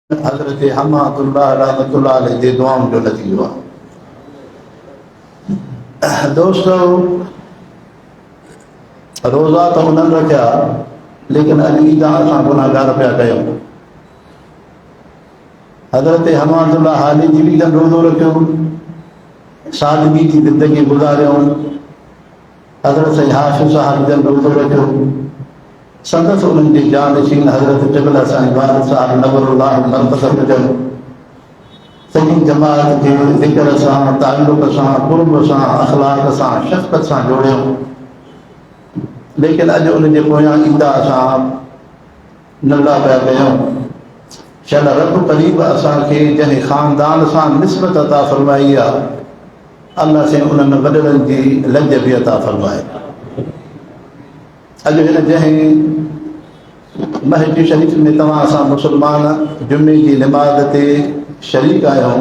हज़रत हमादुल्लाह रहमतुल्लाह अलैह जे दुआउनि जो नतीजो आहे। दोस्तो, रोज़ा त उन्हनि रखिया, लेकिन अॼु ईदा असां गुनाहगार पिया कयूं। हज़रत हमादुल्लाह हाली जी बि रोज़ो रखियो, सादगी जी ज़िंदगी गुज़ारियूं। हज़रत सईद हाफ़िज़ साहब जन रोज़ो रखियो, संदसि उन्हनि जी जानशीन हज़रत क़िबला साईं वारिद साहब नवरुल्लाह मरकज़ हुजनि, सॼी जमात खे ज़िक्र सां, ताल्लुक़ सां, क़ुर्ब सां, अख़लाक़ सां, शफ़क़त सां जोड़ियूं। लेकिन अॼु उनजे पोयां ईंदा असां नंढा पिया कयूं। शायदि रब क़रीब असांखे जंहिं ख़ानदान सां निस्बत अता फ़रमाई आहे, अल्लाह से उन्हनि वॾड़नि जी लज बि अता फ़रमाए। अॼु हिन जंहिं महज शरीफ़ में तव्हां असां मुस्लमान जुमे जी निमाज़ ते शरीक आहियूं,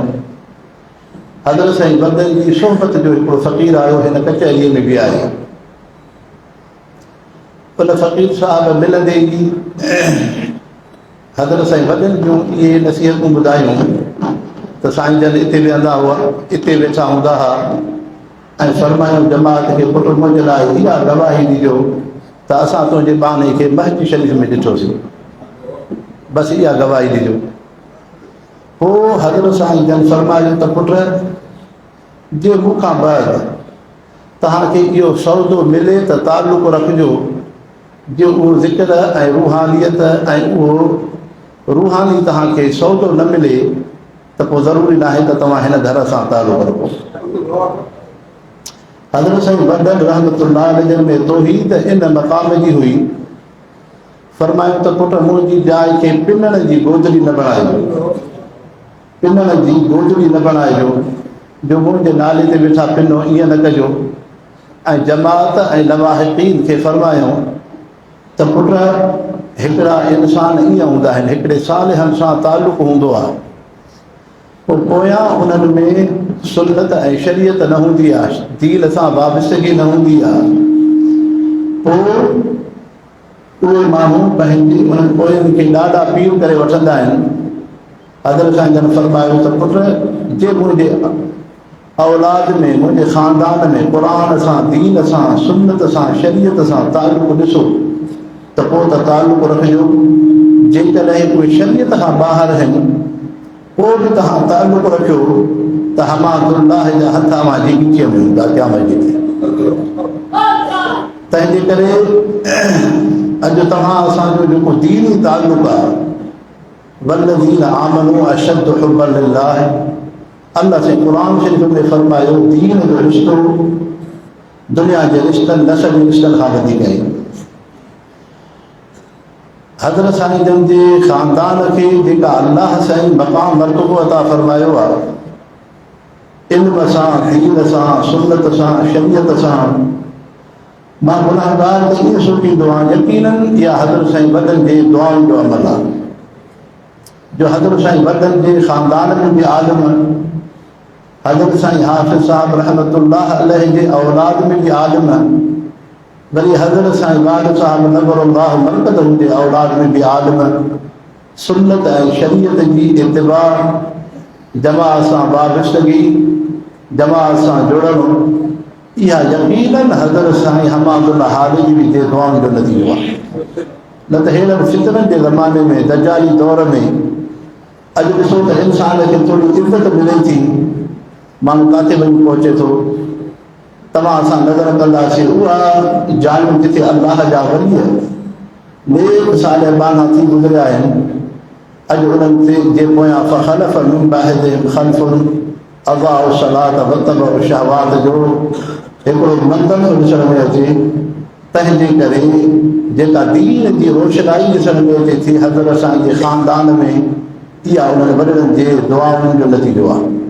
हज़रत साईं बंदनि जी सोहबत जो हिकिड़ो फ़क़ीर आयो हिन कचहरीअ में बि आहे। उन फ़क़ीर साहब मिलंदे ई हज़रत साईं वॾनि जूं इहे नसीहतूं ॿुधायूं त साईं जन हिते वेहंदा हुआ, हिते वेठा हूंदा हुआ ऐं फ़रमायूं जमात खे, पुट मुंहिंजे लाइ इहा गवाही ॾिजो त असां तुंहिंजे बाने खे महज शरीफ़ में ॾिठोसीं, बसि इहा गवाही ॾिजो। पोइ हज़रत साईं जन फ़रमायूं त पुट, जे मूंखां बाद तव्हांखे इहो सौदो मिले त ताल्लुक़ रखिजो, जो उहो ज़िक्र ऐं रूहानियत ऐं उहो रूहानी तव्हांखे सौदो न मिले त पोइ ज़रूरी न आहे त तव्हां हिन घर सां ताल्लुक़ रखो। हज़रत साईं बंदर रहमतुल्लाह अलैह में तौहीद इन मक़ाम जी हुई। फ़रमायूं त पुट, मुंहिंजी जाइ खे पिनण जी गोदड़ी न बणाइजो, पिनण जी गोदड़ी न बणाइजो, जो मुंहिंजे नाले ते वेठा पिनो, ईअं न कजो। ऐं जमात ऐं लवाहिक़ीन खे फ़रमायूं त पुट, हिकिड़ा इंसान ईअं हूंदा आहिनि, हिकिड़े सालिहनि सां ताल्लुक़ हूंदो आहे, पोइ पोयां उन्हनि में सुन्नत ऐं शरीयत न हूंदी आहे, दीन सां वाबस्तगी न हूंदी आहे, पोइ उहे माण्हू पंहिंजी उन्हनि पोयनि खे ॾाढा पीर करे वठंदा आहिनि। हज़रत साईं जन फ़रमायो त पुट, जे मुंहिंजे औलाद में, मुंहिंजे ख़ानदान में क़ुरान सां, दीन सां, सुन्नत सां, शरीयत सां ताल्लुक़ ॾिसो त पोइ त ताल्लुक़ रखिजो। जेकॾहिं उहे शरीयत खां ॿाहिरि आहिनि, पोइ बि तव्हां ताल्लुक़ रखियो त हमादुल्लाह जा हथ अव्हांजी ॻिचीअ में हूंदा क़यामत जे ॾींहुं। तंहिंजे करे अॼु तव्हां असांजो जेको दीनी ताल्लुक़ आहे, वल्लज़ीन आमनू अशद्दु हुब्बन लिल्लाह, अल्लाह से क़ुरान शरीफ़ में फ़रमायो दीन जो रिश्तो दुनिया जे रिश्तनि, नसबी रिश्तनि खां वधीक आहे। हज़रत साईं जन जे ख़ानदान खे जेका अल्लाह साईं मक़ाम मर्तबो अता फ़रमायो आहे, इल्म सां, दीन सां, सुन्नत सां, शरीयत सां, मां गुनाहगार त ईअं सोचींदो आहियां, यकीनन इहा हज़रत साईं वॾनि जे दुआउनि जो अमल आहे। जो हज़रत साईं वॾनि जे ख़ानदान में बि आलिम, हज़रत साईं हाफ़िज़ साहब रहमतुल्लाह अलैह जे औलाद में बि आलिम, वरी हज़रत साईं वारिद साहब नवरुल्लाह मरकज़ जे औलाद में बि आलिम, सुन्नत ऐं शरीयत जी इत्तिबा, जमात सां वाबस्तगी, जमात सां जुड़णु, इहा यकीनन हज़रत साईं हमादुल्लाह हाली जी जे दुआउनि जो नतीजो आहे। न त हेड़नि फितरनि जे ज़माने में, दजाली दौर में, अॼु ॾिसो त इंसान खे थोरी इज़त मिले थी, माण्हू किथे वञी पहुचे थो। तव्हां असां नज़र कंदासीं उहा जायूं जिथे अल्लाह जा वली नेक साल बाना थी गुज़रिया आहिनि, अॼु उन्हनि ते जे पोयां फ़ख़लफ़ मिन बअदिहिम ख़ल्फ़ुन अज़ाउ सलात वतबउ शहवात जो हिकिड़ो मंज़र ॾिसण में अचे। तंहिंजे करे जेका दीन जी रोशनाई ॾिसण में अचे थी हज़रत साईं जे ख़ानदान में, इहा उन्हनि वॾनि जे दुआउनि जो नतीजो आहे।